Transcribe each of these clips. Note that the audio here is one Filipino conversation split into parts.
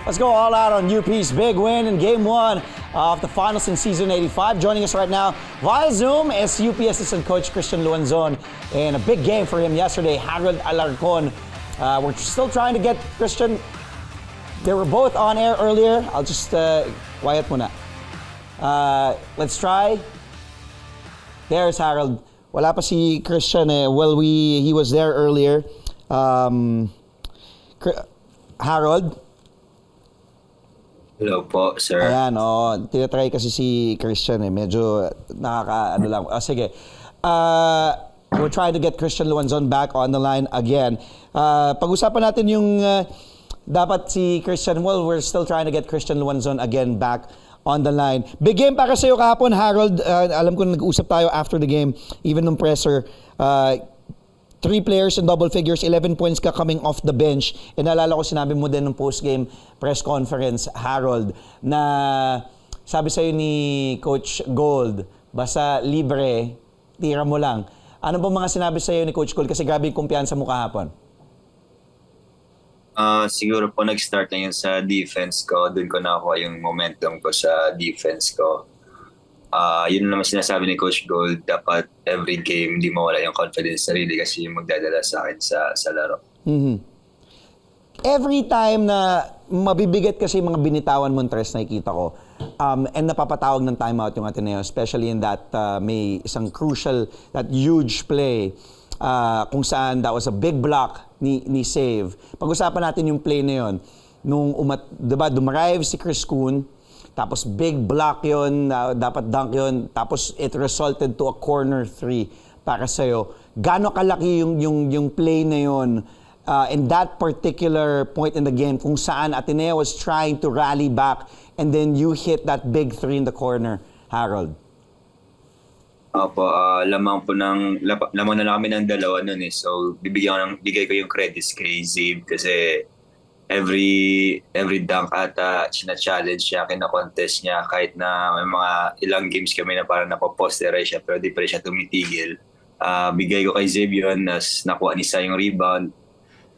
Let's go all out on UP's big win in Game 1 of the finals in Season 85. Joining us right now via Zoom is UP assistant coach Christian Luanzon. And a big game for him yesterday, Harold Alarcon. We're still trying to get Christian. They were both on air earlier. I'll just quiet muna. Let's try. There's Harold. Wala pa si Christian eh. Well, he was there earlier. Harold? Hello po, sir. Ayan, tinatry kasi si Christian eh. Medyo nakaka-ano lang. Sige. We're trying to get Christian Luanzon back on the line again. Pag-usapan natin yung dapat si Christian. Well, we're still trying to get Christian Luanzon again back on the line. Big game para sa'yo kahapon, Harold. Alam ko nag-usap tayo after the game, even nung presser. 3 players in double figures, 11 points ka coming off the bench. E naalala ko sinabi mo din ng post-game press conference, Harold, na sabi sa'yo ni Coach Gold, basta libre, tira mo lang. Ano ba mga sinabi sa'yo ni Coach Gold? Kasi grabe yung kumpiyansa mo kahapon. Siguro po nag-start na yun sa defense ko. Doon ko nakuha yung momentum ko sa defense ko. Yun naman sinasabi ni Coach Gold, dapat every game hindi mawala yung confidence sarili kasi yung magdadala sa akin sa laro. Mm-hmm. Every time na mabibigat kasi mga binitawan mong tres nakikita ko, and napapatawag ng timeout yung Ateneo, especially in that may isang crucial, that huge play kung saan that was a big block ni Save. Pag-usapan natin yung play na yun. Nung diba, dumarive si Chris Kuhn, tapos big block yun, dapat dunk yun, tapos it resulted to a corner 3 para sa'yo. Gano'ng kalaki yung play na yun in that particular point in the game kung saan Ateneo was trying to rally back and then you hit that big 3 in the corner, Harold? Opo, lamang na lang kami ng dalawa nun eh. So, bigay ko yung credits kay Zib kasi every dunk ata sina-challenge siya, kina-contest niya kahit na may mga ilang games kami na parang napoposterize siya pero di pa rin siya tumitigil. Bigay ko kay Zeb yun, nas nakuha ni Sai yung rebound.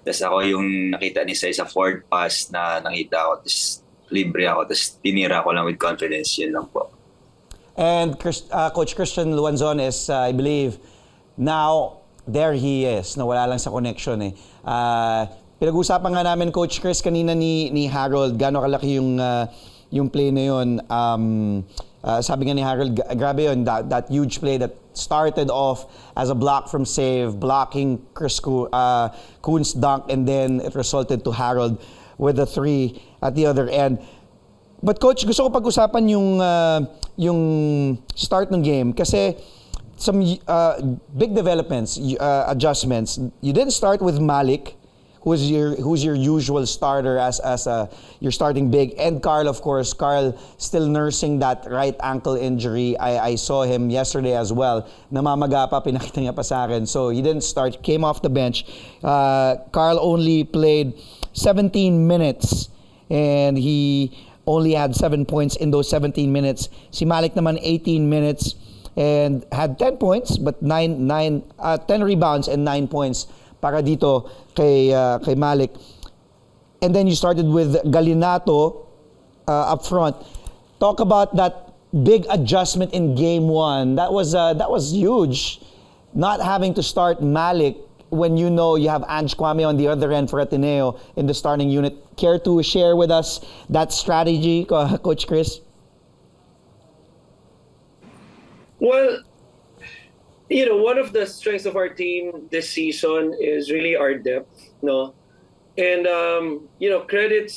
Tapos ako yung nakita ni Sai sa forward pass na nakita ko, tapos libre ako, tapos tinira ko lang with confidence, yun lang po. And Coach Christian Luanzon is, I believe, now there he is. Nawala lang sa connection eh. Pinag-usapan nga namin, Coach Chris, kanina ni Harold, gano'ng kalaki yung play na yun. Sabi nga ni Harold, grabe yun, that huge play that started off as a block from Save, blocking Chris Kuhn's dunk, and then it resulted to Harold with a 3 at the other end. But Coach, gusto ko pag-usapan yung start ng game kasi some big developments, adjustments. You didn't start with Malik, who's your usual starter as your starting big, and Carl, of course. Carl still nursing that right ankle injury. I saw him yesterday as well. Namamaga pa, pinakita niya pa sa akin. So he didn't start, came off the bench. Carl only played 17 minutes and he only had 7 points in those 17 minutes. Si Malik naman 18 minutes and had 10 points but 10 rebounds and 9 points para dito kay Malik. And then you started with Galinato up front. Talk about that big adjustment in Game 1. That was huge. Not having to start Malik when you know you have Ange Kwame on the other end for Ateneo in the starting unit. Care to share with us that strategy, Coach Chris? Well, one of the strengths of our team this season is really our depth, no? And, credit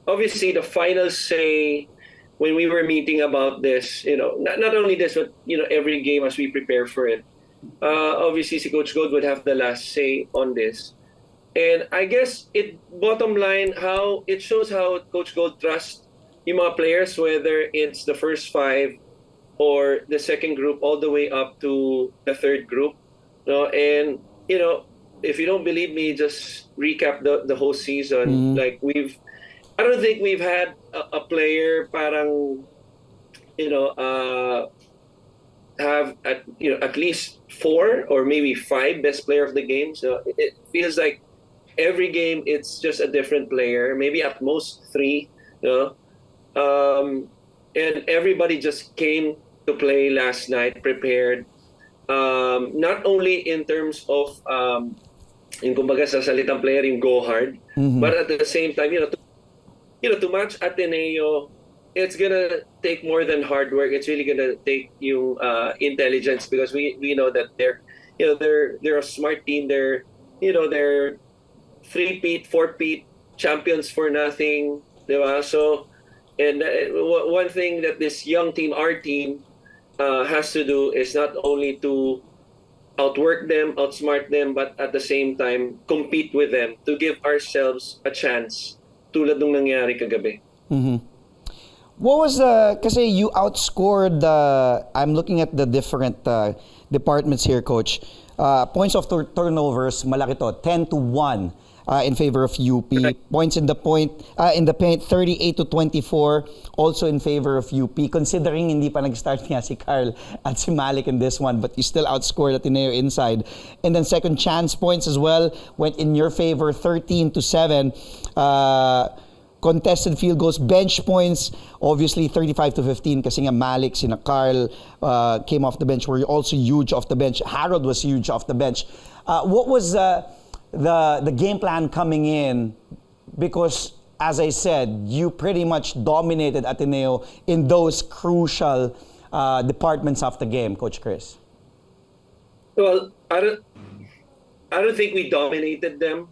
obviously the final say when we were meeting about this, not only this, but, every game as we prepare for it. Obviously, si Coach Gold would have the last say on this. And I guess bottom line, how it shows how Coach Gold trusts yung mga players, whether it's the first 5 or the second group all the way up to the third group. And, if you don't believe me, just recap the whole season. Like I don't think we've had a player parang, have at least 4 or maybe 5 best player of the game. So it feels like every game it's just a different player, maybe at most three, you know. And everybody just came to play last night prepared. Not only in terms of yung kumbaga sa salitang player yung go hard, but at the same time, to match Ateneo, it's gonna take more than hard work. It's really gonna take yung intelligence, because we know that they're a smart team. They're three-peat, four-peat champions for nothing, diba? So, and one thing that this young team, our team, has to do is not only to outwork them, outsmart them, but at the same time compete with them to give ourselves a chance, tulad nung nangyari kagabi. What was kasi you outscored I'm looking at the different departments here, Coach. Points of turnovers, malaki to, 10-1 in favor of UP. Correct. Points in the paint, 38-24, also in favor of UP. Considering hindi pa nag-start nga si Carl at si Malik in this one, but you still outscored Ateneo inside. And then second chance points as well went in your favor, 13-7. Contested field goals, bench points, obviously 35-15 kasi nga Malik, sina Carl came off the bench, were also huge off the bench. Harold was huge off the bench. What was the game plan coming in? Because, as I said, you pretty much dominated Ateneo in those crucial departments of the game, Coach Chris. Well, I don't think we dominated them,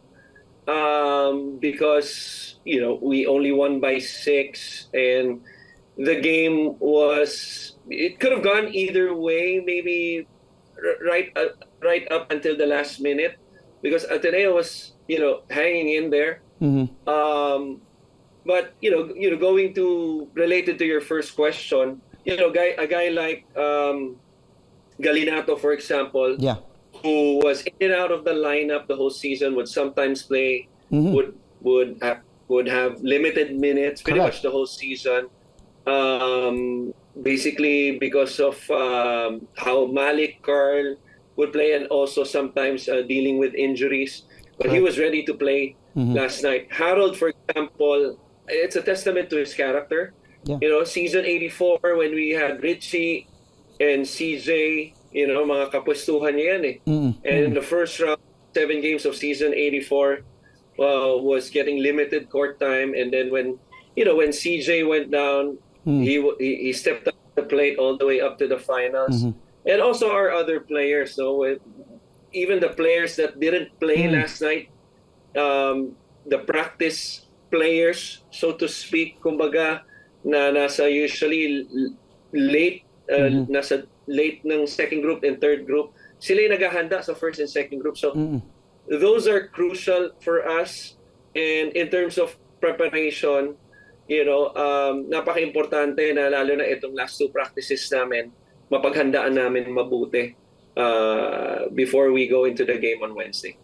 because we only won by 6, and the game it could have gone either way, maybe right up until the last minute, because Ateneo was hanging in there. But going to related to your first question, a guy like Galinato, for example, Yeah. who was in and out of the lineup the whole season, would sometimes play, would have limited minutes pretty Correct. much the whole season. Basically because of how Malik, Carl would play, and also sometimes dealing with injuries. But he was ready to play last night. Harold, for example, it's a testament to his character. Yeah. Season 84, when we had Richie and CJ, mga kapwestuhan niya yan eh. And in the first round, 7 games of season 84, was getting limited court time. And then when CJ went down, he stepped up the plate all the way up to the finals. And also our other players, even the players that didn't play last night, the practice players, so to speak, kumbaga, na nasa usually late, nasa late ng second group and third group, sila yung naghahanda sa first and second group. So those are crucial for us. And in terms of preparation, napaka-importante na lalo na itong last 2 practices namin, mapaghandaan namin mabuti before we go into the game on Wednesday.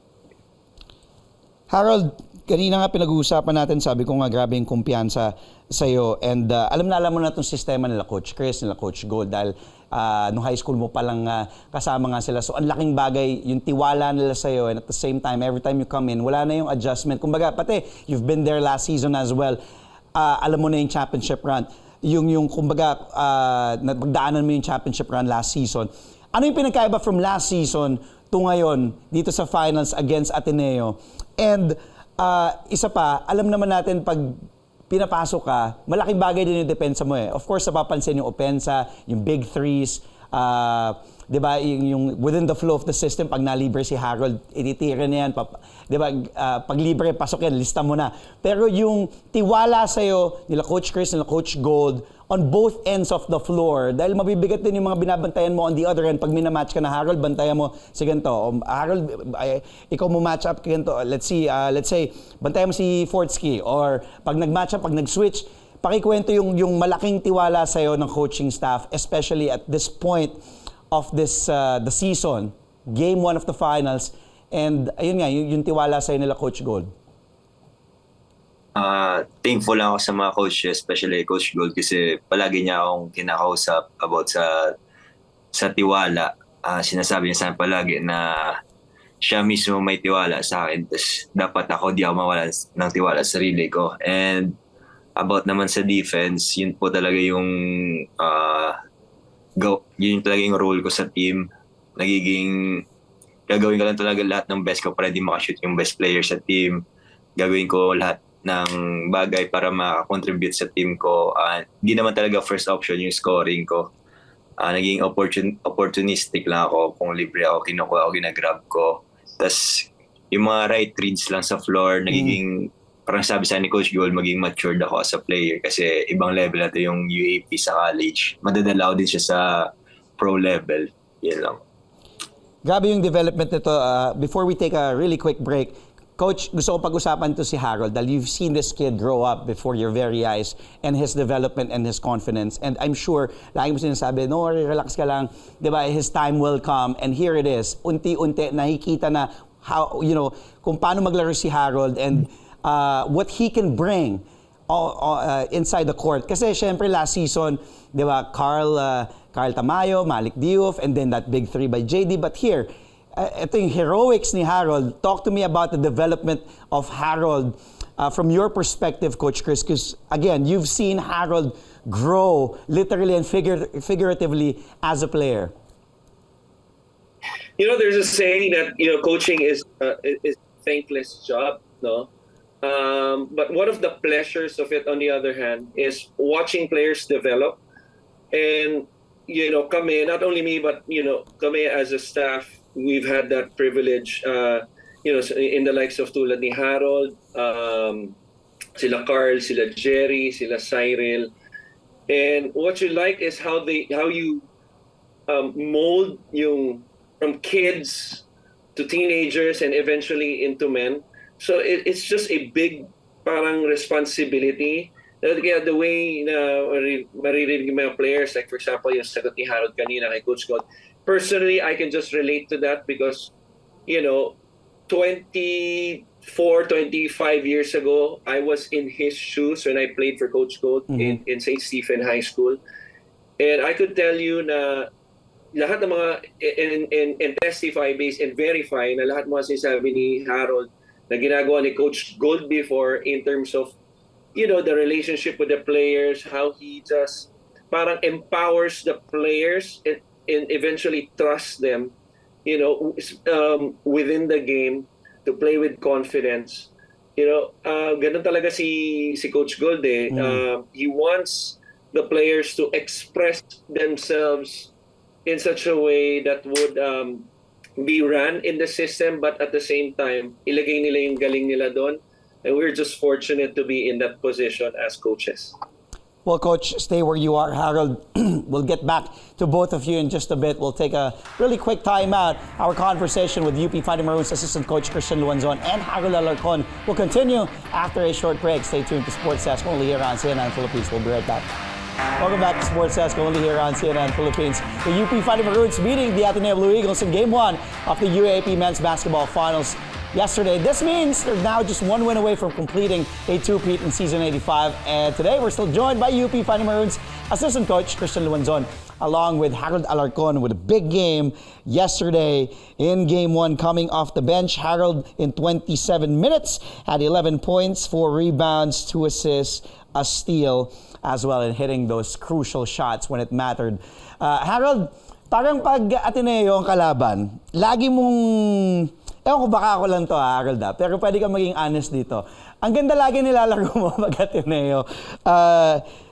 Harold, kanina nga pinag-uusapan natin, sabi ko nga grabe yung kumpiyansa sa'yo, and alam mo na itong sistema nila Coach Chris, nila Coach Gold, dahil nung high school mo palang kasama nga sila. So ang laking bagay, yung tiwala nila sa'yo, and at the same time, every time you come in, wala na yung adjustment. Kumbaga, pati you've been there last season as well. Alam mo na yung championship run. Yung kumbaga, napagdaanan mo yung championship run last season. Ano yung pinagkaiba from last season to ngayon dito sa finals against Ateneo? And isa pa, alam naman natin pag pinapasok ka, malaking bagay din yung depensa mo eh. Of course, napapansin yung opensa, yung big threes, di ba, yung within the flow of the system, pag nalibre si Harold, ititira na yan. Di ba, pag libre, pasok yan, lista mo na. Pero yung tiwala sa'yo, nila Coach Chris, nila Coach Gold, on both ends of the floor, dahil mabibigat din yung mga binabantayan mo on the other end. Pag minamatch ka na Harold, bantayan mo si ganito. Harold, ikaw mo match up ganito. Let's say, bantayan mo si Fortsky. Or pag nag-match up, pag nag-switch, pakikwento yung malaking tiwala sa'yo ng coaching staff, especially at this point of this the season, game 1 of the finals, and ayun nga, yung tiwala sa'yo nila Coach Gold. Thankful lang ako sa mga coach, especially Coach Gold, kasi palagi niya akong kinakausap about sa tiwala. Sinasabi niya sa akin palagi na siya mismo may tiwala sa akin. Tapos dapat ako di ako mawala ng tiwala sa sarili ko. And about naman sa defense, yun po talaga yung yun talaga yung role ko sa team. Gagawin ko lang talaga lahat ng best ko para di makashoot yung best player sa team. Gagawin ko lahat ng bagay para makakontribute sa team ko. Hindi naman talaga first option yung scoring ko. Naging opportunistic lang ako. Kung libre ako, kinukuha ako, ginagrab ko. Tapos yung mga right reads lang sa floor, nagiging, parang sabi sa ni Coach Gold, maging matured ako as a player kasi ibang level na to yung UAP sa college. Madadala ko din siya sa pro level. Yan lang. Grabe yung development nito. Before we take a really quick break, Coach, gusto ko pag-usapan to si Harold dahil you've seen this kid grow up before your very eyes and his development and his confidence. And I'm sure, lagi mo sinasabi, no, relax ka lang, di ba? His time will come. And here it is. Unti-unti, nakikita na how, kung paano maglaro si Harold and what he can bring inside the court. Kasi syempre last season, di ba, Carl Tamayo, Malik Diouf, and then that big three by JD. But here, ito yung heroics ni Harold. Talk to me about the development of Harold from your perspective, Coach Chris, because again, you've seen Harold grow literally and figuratively as a player. There's a saying that coaching is a thankless job, no? But one of the pleasures of it, on the other hand, is watching players develop. And kami, not only me, but kami as a staff, we've had that privilege, in the likes of tulad ni Harold, sila Carl, sila Jerry, sila Cyril. And what you like is how you mold yung from kids to teenagers and eventually into men. So it's just a big parang responsibility. Kaya the way na maririnig yung mga players, like for example, yung sagot ni Harold kanina kay Coach Gold, personally, I can just relate to that because, 24, 25 years ago, I was in his shoes when I played for Coach Gold in St. Stephen High School. And I could tell you na lahat ng mga, and testify based and verify na lahat mga sinasabi ni Harold na ginagawa ni Coach Gold before in terms of, the relationship with the players, how he just parang empowers the players and eventually trust them, within the game to play with confidence. Ganun talaga si Coach Gold eh. He wants the players to express themselves in such a way that would be run in the system, but at the same time, ilagay nila yung galing nila doon. And we're just fortunate to be in that position as coaches. Well, Coach, stay where you are. Harold, we'll get back to both of you in just a bit. We'll take a really quick timeout. Our conversation with UP Fighting Maroons Assistant Coach Christian Luanzon and Harold Alarcon will continue after a short break. Stay tuned to Sports Desk only here on CNN Philippines. We'll be right back. Welcome back to Sports Desk only here on CNN Philippines. The UP Fighting Maroons meeting the Ateneo Blue Eagles in Game 1 of the UAAP Men's Basketball Finals yesterday. This means they're now just one win away from completing a two-peat in Season 85. And today, we're still joined by UP Fighting Maroons Assistant Coach Christian Luanzon, along with Harold Alarcon with a big game yesterday in Game 1 coming off the bench. Harold, in 27 minutes, had 11 points, 4 rebounds, 2 assists, a steal, as well, and hitting those crucial shots when it mattered. Harold, parang pag Ateneo ang kalaban, lagi mong... Ewan ko baka ako lang to, Harold, pero pwede kang maging honest dito. Ang ganda lagi nilalaro mo pag Ateneo.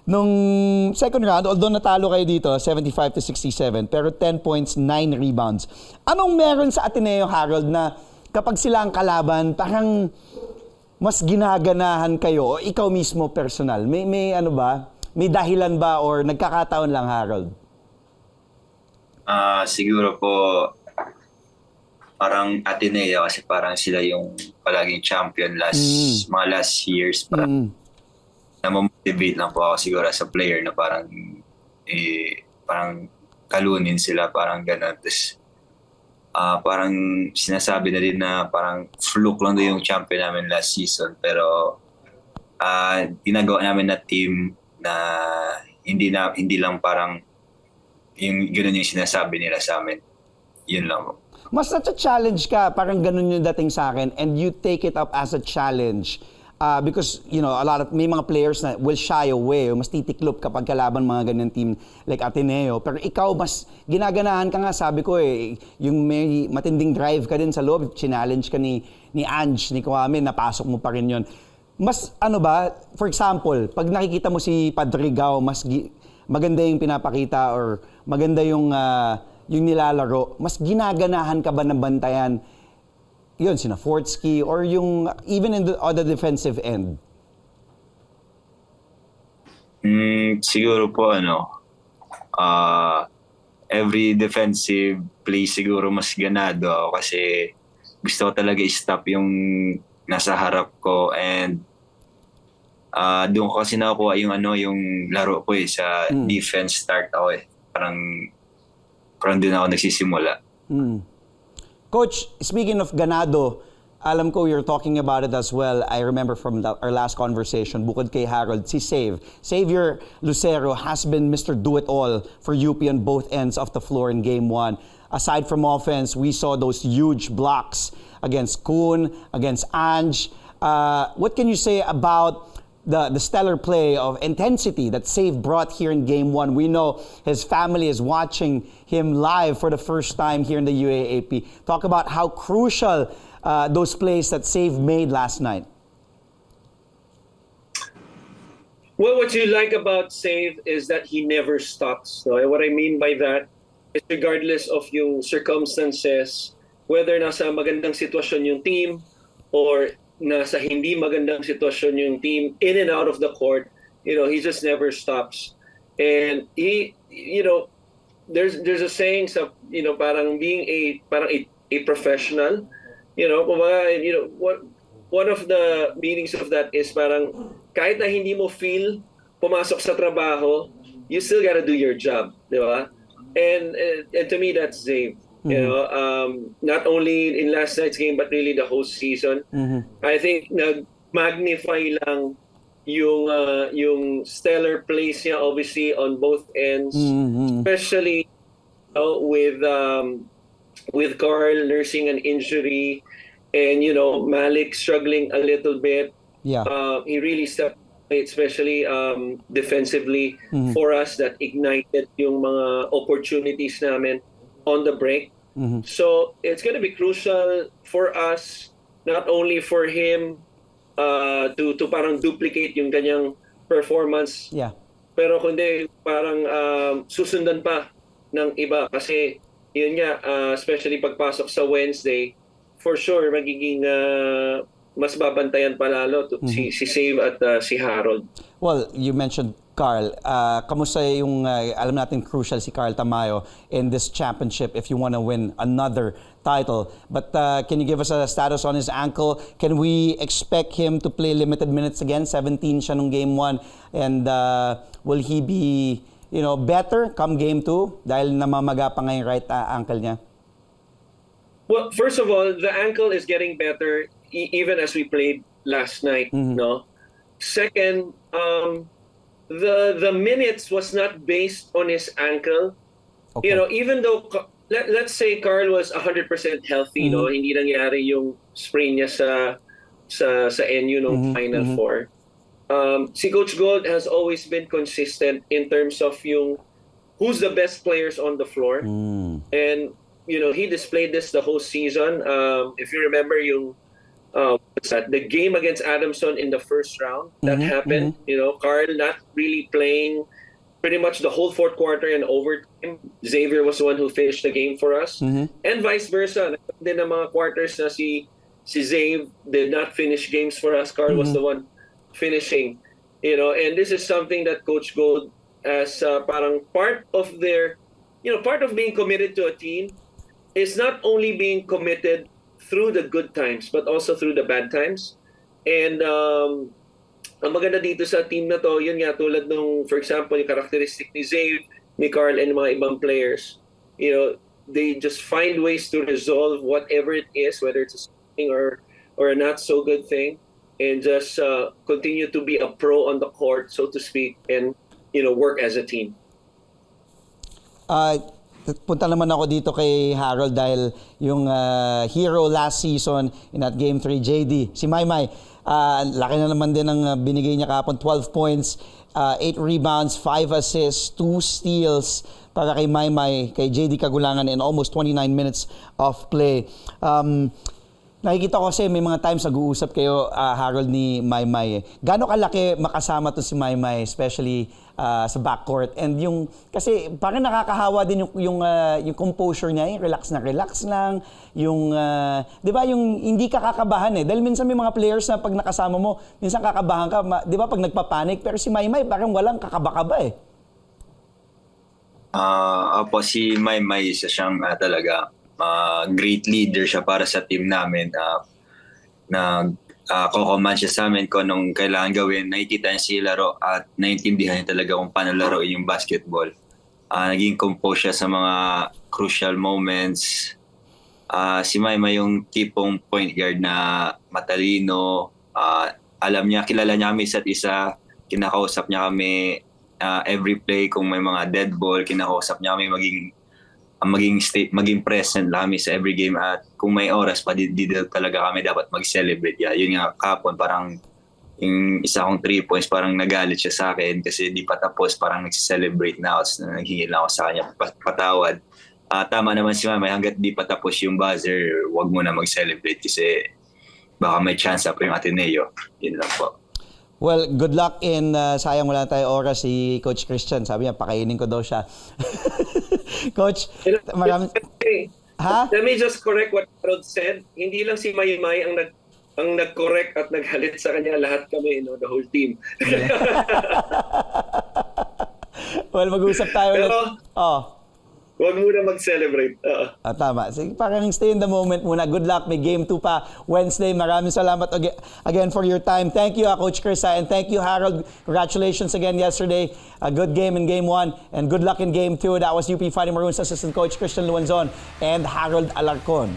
Nung second round, although natalo kayo dito, 75-67, pero 10 points, 9 rebounds. Anong meron sa Ateneo, Harold, na kapag sila ang kalaban, parang mas ginaganahan kayo o ikaw mismo personal? May ano ba? May dahilan ba or nagkakataon lang, Harold? Siguro po parang Ateneo kasi parang sila yung palaging champion mga last years. Parang namomotivate lang po ako siguro as a player na parang parang kalunin sila, parang gano'n. Tapos parang sinasabi na din na parang fluke lang doon yung champion namin last season. Pero ginagawa namin na team na hindi lang parang yung gano'n yung sinasabi nila sa amin. Yun lang po. Mas na-challenge ka, parang ganun yung dating sa akin, and you take it up as a challenge. Because, may mga players na will shy away, o mas titiklop kapag kalaban mga ganyan team like Ateneo. Pero ikaw, mas ginaganahan ka nga, sabi ko yung may matinding drive ka din sa loob, challenge ka ni Ange, ni Kwame, napasok mo pa rin yun. Mas, for example, pag nakikita mo si Padrigao, mas maganda yung pinapakita or maganda yung nilalaro, mas ginaganahan ka ba ng bantayan yun, sina Fortsky or yung even on the defensive end? Siguro po every defensive play siguro mas ganado ako kasi gusto ko talaga i-stop yung nasa harap ko and doon ko kasi nakuha yung yung laro ko sa defense start ako parang doon ako nagsisimula. Coach, speaking of ganado, alam ko you're talking about it as well. I remember from our last conversation, bukod kay Harold, si Xavier Lucero has been Mr. Do-It-All for UP on both ends of the floor in Game 1. Aside from offense, we saw those huge blocks against Kuhn, against Ange. What can you say about the stellar play of intensity that Save brought here in Game 1? We know his family is watching him live for the first time here in the UAAP. Talk about how crucial those plays that Save made last night. Well, what you like about Save is that he never stops. So, what I mean by that is regardless of yung circumstances, whether nasa magandang sitwasyon yung team or nasa hindi magandang sitwasyon yung team, in and out of the court, he just never stops. And he, there's a saying sa, parang being a professional, one of the meanings of that is parang kahit na hindi mo feel pumasok sa trabaho, you still gotta do your job, di ba? And to me, that's Zave. Not only in last night's game but really the whole season. I think nag-magnify lang yung stellar plays niya obviously on both ends, especially with Carl nursing an injury and Malik struggling a little bit. He really stepped up, especially defensively for us, that ignited yung mga opportunities namin on the break. So it's going to be crucial for us, not only for him to parang duplicate yung kanyang performance, pero kundi parang susundan pa ng iba kasi yun nga, especially pagpasok sa Wednesday, for sure magiging mas babantayan pa lalo si Save at si Harold. Well, you mentioned Carl. Kamusta yung, alam natin crucial si Carl Tamayo in this championship if you want to win another title. But can you give us a status on his ankle? Can we expect him to play limited minutes again? 17 siya nung Game 1. And will he be better come Game 2? Dahil namamaga pa nga yung right ankle niya. Well, first of all, the ankle is getting better even as we played last night. No. Second, the minutes was not based on his ankle. Okay. Even though let's say Carl was 100% healthy, hindi nangyari yung sprain niya sa NU nung Final Four. Si Coach Gold has always been consistent in terms of who's the best players on the floor. And he displayed this the whole season. If you remember the game against Adamson in the first round that happened, Carl not really playing pretty much the whole fourth quarter and overtime. Xavier was the one who finished the game for us, and vice versa. Din ng mga quarters na si Xavier did not finish games for us. Carl was the one finishing. And this is something that Coach Gold, as parang part of their, part of being committed to a team, is not only being committed through the good times but also through the bad times. And ang maganda dito sa team na to, yun nga, tulad nung, for example, yung characteristic ni Zave, ni Carl, and mga ibang players, they just find ways to resolve whatever it is, whether it's a thing or a not so good thing, and just continue to be a pro on the court, so to speak, and work as a team. punta naman ako dito kay Harold dahil yung hero last season in that Game 3, JD, si Maymay. Laki na naman din ang binigay niya kahapon, 12 points, 8 rebounds, 5 assists, 2 steals para kay Maymay, kay JD Kagulangan in almost 29 minutes of play. Nakikita ko kasi may mga times nag-uusap kayo, Harold, ni Maymay. Gaano kalaki makasama to si Maymay, especially sa backcourt? And yung, kasi parang nakakahawa din yung composure niya, yung relax lang, yung, di ba, yung hindi ka kakabahan eh. Dahil minsan may mga players na pag nakasama mo, minsan kakabahan ka, di ba, pag nagpapanik, pero si Maymay parang walang kakaba-kaba eh. Opo, si Maymay isa siyang talaga great leader siya para sa team namin. Kokoman siya sa amin kung anong kailangan gawin. Nakikita niya si laro at naiintindihan niya talaga kung paano laruin yung basketball. Naging compose siya sa mga crucial moments. Si Maymay yung tipong point guard na matalino. Alam niya, kilala niya kami isa't isa. Kinakausap niya kami every play kung may mga dead ball. Kinakausap niya kami maging present lang kami sa every game at kung may oras pa di talaga kami dapat mag-celebrate. Yun nga kapon, parang yung isa kong 3 points parang nagalit siya sa akin kasi di pa tapos, parang nag-celebrate na ako, naghingi lang ako sa kanya patawad. Tama naman si Mama, hanggat di pa tapos yung buzzer, wag mo na mag-celebrate kasi baka may chance pa yung Ateneo. Yun lang po. Well, good luck in sayang wala tayo oras si Coach Christian. Sabi niya, pakainin ko daw siya. Coach, marami... Ha? Let me just correct what Harold said. Hindi lang si Maymay ang nag-correct at naghalit sa kanya, lahat kami, the whole team. Well, mag-usap tayo ulit. Pero, huwag muna mag-celebrate. Tama. Sige, parang stay in the moment muna. Good luck. May game 2 pa Wednesday. Maraming salamat again for your time. Thank you, Coach Chris. And thank you, Harold. Congratulations again yesterday. A good game in Game 1. And good luck in Game 2. That was UP Fighting Maroons Assistant Coach Christian Luanzon and Harold Alarcon.